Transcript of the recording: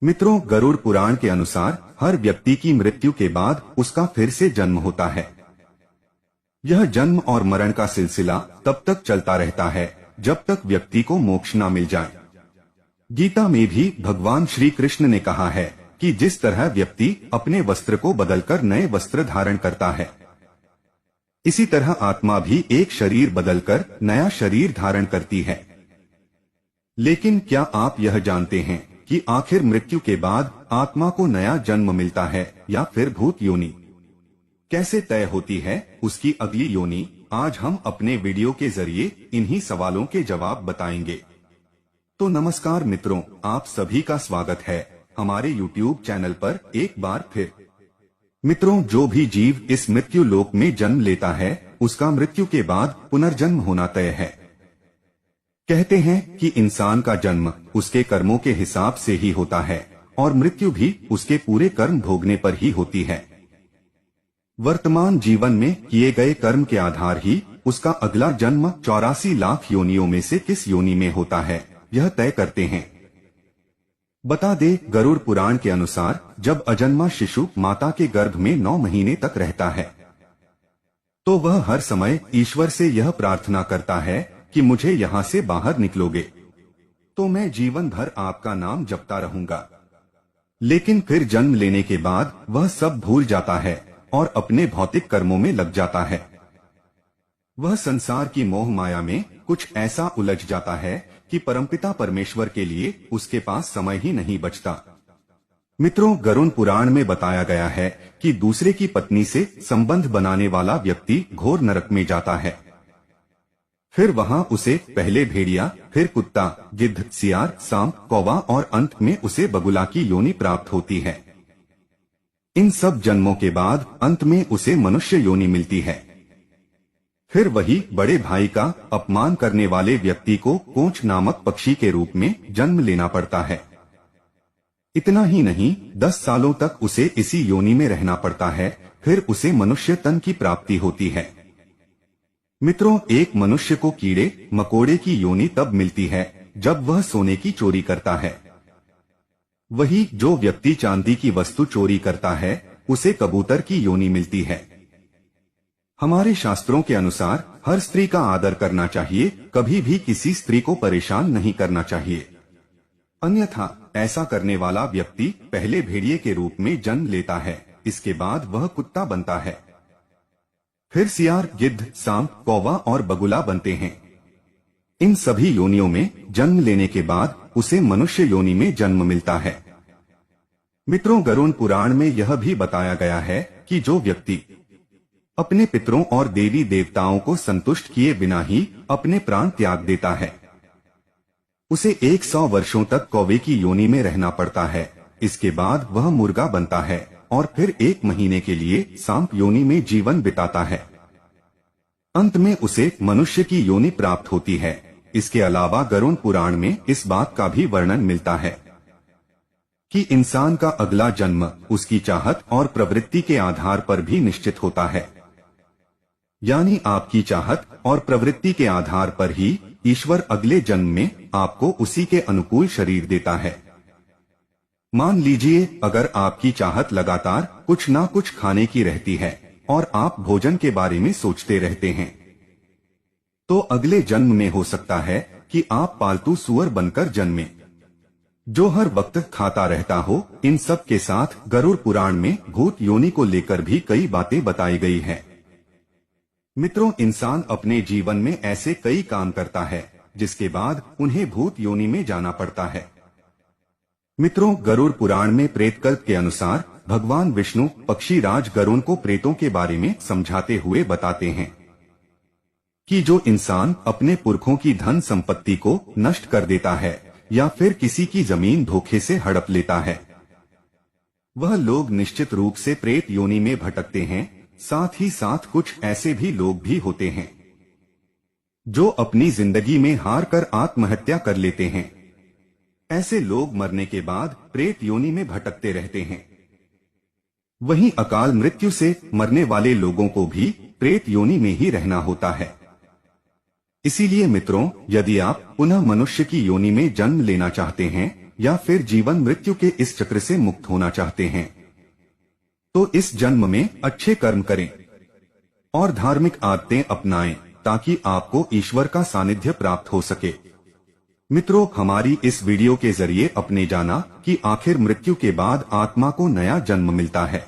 मित्रों, गरुड़ पुराण के अनुसार हर व्यक्ति की मृत्यु के बाद उसका फिर से जन्म होता है। यह जन्म और मरण का सिलसिला तब तक चलता रहता है जब तक व्यक्ति को मोक्ष न मिल जाए। गीता में भी भगवान श्री कृष्ण ने कहा है कि जिस तरह व्यक्ति अपने वस्त्र को बदलकर नए वस्त्र धारण करता है, इसी तरह आत्मा भी एक शरीर बदलकर नया शरीर धारण करती है। लेकिन क्या आप यह जानते हैं कि आखिर मृत्यु के बाद आत्मा को नया जन्म मिलता है या फिर भूत योनि कैसे तय होती है, उसकी अगली योनि? आज हम अपने वीडियो के जरिए इन्हीं सवालों के जवाब बताएंगे। तो नमस्कार मित्रों, आप सभी का स्वागत है हमारे YouTube चैनल पर एक बार फिर। मित्रों, जो भी जीव इस मृत्यु लोक में जन्म लेता है उसका मृत्यु के बाद पुनर्जन्म होना तय है। कहते हैं कि इंसान का जन्म उसके कर्मों के हिसाब से ही होता है और मृत्यु भी उसके पूरे कर्म भोगने पर ही होती है। वर्तमान जीवन में किए गए कर्म के आधार ही उसका अगला जन्म 84 लाख योनियों में से किस योनि में होता है, यह तय करते हैं। बता दे, गरुड़ पुराण के अनुसार जब अजन्मा शिशु माता के गर्भ में 9 महीने तक रहता है तो वह हर समय ईश्वर से यह प्रार्थना करता है कि मुझे यहाँ से बाहर निकलोगे तो मैं जीवन भर आपका नाम जपता रहूंगा। लेकिन फिर जन्म लेने के बाद वह सब भूल जाता है और अपने भौतिक कर्मों में लग जाता है। वह संसार की मोह माया में कुछ ऐसा उलझ जाता है कि परमपिता परमेश्वर के लिए उसके पास समय ही नहीं बचता। मित्रों, गरुड़ पुराण में बताया गया है कि दूसरे की पत्नी से संबंध बनाने वाला व्यक्ति घोर नरक में जाता है। फिर वहां उसे पहले भेड़िया, फिर कुत्ता, गिद्ध, सियार, सांप, कौवा और अंत में उसे बगुला की योनि प्राप्त होती है। इन सब जन्मों के बाद अंत में उसे मनुष्य योनि मिलती है। फिर वही बड़े भाई का अपमान करने वाले व्यक्ति को कोंच नामक पक्षी के रूप में जन्म लेना पड़ता है। इतना ही नहीं, 10 सालों तक उसे इसी योनि में रहना पड़ता है, फिर उसे मनुष्य तन की प्राप्ति होती है। मित्रों, एक मनुष्य को कीड़े मकोड़े की योनि तब मिलती है जब वह सोने की चोरी करता है। वही जो व्यक्ति चांदी की वस्तु चोरी करता है उसे कबूतर की योनि मिलती है। हमारे शास्त्रों के अनुसार हर स्त्री का आदर करना चाहिए, कभी भी किसी स्त्री को परेशान नहीं करना चाहिए। अन्यथा ऐसा करने वाला व्यक्ति पहले भेड़िए के रूप में जन्म लेता है, इसके बाद वह कुत्ता बनता है, फिर सियार, गिद्ध, सांप, कौवा और बगुला बनते हैं। इन सभी योनियों में जन्म लेने के बाद उसे मनुष्य योनि में जन्म मिलता है। मित्रों, गरुड़ पुराण में यह भी बताया गया है कि जो व्यक्ति अपने पितरों और देवी देवताओं को संतुष्ट किए बिना ही अपने प्राण त्याग देता है उसे 100 वर्षों तक कौवे की योनि में रहना पड़ता है। इसके बाद वह मुर्गा बनता है और फिर 1 महीने के लिए सांप योनि में जीवन बिताता है। अंत में उसे मनुष्य की योनि प्राप्त होती है। इसके अलावा गरुड़ पुराण में इस बात का भी वर्णन मिलता है कि इंसान का अगला जन्म उसकी चाहत और प्रवृत्ति के आधार पर भी निश्चित होता है। यानी आपकी चाहत और प्रवृत्ति के आधार पर ही ईश्वर अगले जन्म में आपको उसी के अनुकूल शरीर देता है। मान लीजिए, अगर आपकी चाहत लगातार कुछ ना कुछ खाने की रहती है और आप भोजन के बारे में सोचते रहते हैं तो अगले जन्म में हो सकता है कि आप पालतू सुअर बनकर जन्में जो हर वक्त खाता रहता हो। इन सब के साथ गरुड़ पुराण में भूत योनि को लेकर भी कई बातें बताई गई हैं। मित्रों, इंसान अपने जीवन में ऐसे कई काम करता है जिसके बाद उन्हें भूत योनि में जाना पड़ता है। मित्रों, गरुड़ पुराण में प्रेतकल्प के अनुसार भगवान विष्णु पक्षी राज गरुड़ को प्रेतों के बारे में समझाते हुए बताते हैं कि जो इंसान अपने पुरखों की धन संपत्ति को नष्ट कर देता है या फिर किसी की जमीन धोखे से हड़प लेता है, वह लोग निश्चित रूप से प्रेत योनि में भटकते हैं। साथ ही साथ कुछ ऐसे भी लोग भी होते हैं जो अपनी जिंदगी में हार कर आत्महत्या कर लेते हैं। ऐसे लोग मरने के बाद प्रेत योनि में भटकते रहते हैं। वहीं अकाल मृत्यु से मरने वाले लोगों को भी प्रेत योनि में ही रहना होता है। इसीलिए मित्रों, यदि आप पुनः मनुष्य की योनि में जन्म लेना चाहते हैं या फिर जीवन मृत्यु के इस चक्र से मुक्त होना चाहते हैं तो इस जन्म में अच्छे कर्म करें और धार्मिक आदतें अपनाएं ताकि आपको ईश्वर का सानिध्य प्राप्त हो सके। मित्रों, हमारी इस वीडियो के जरिए आपने जाना कि आखिर मृत्यु के बाद आत्मा को नया जन्म मिलता है।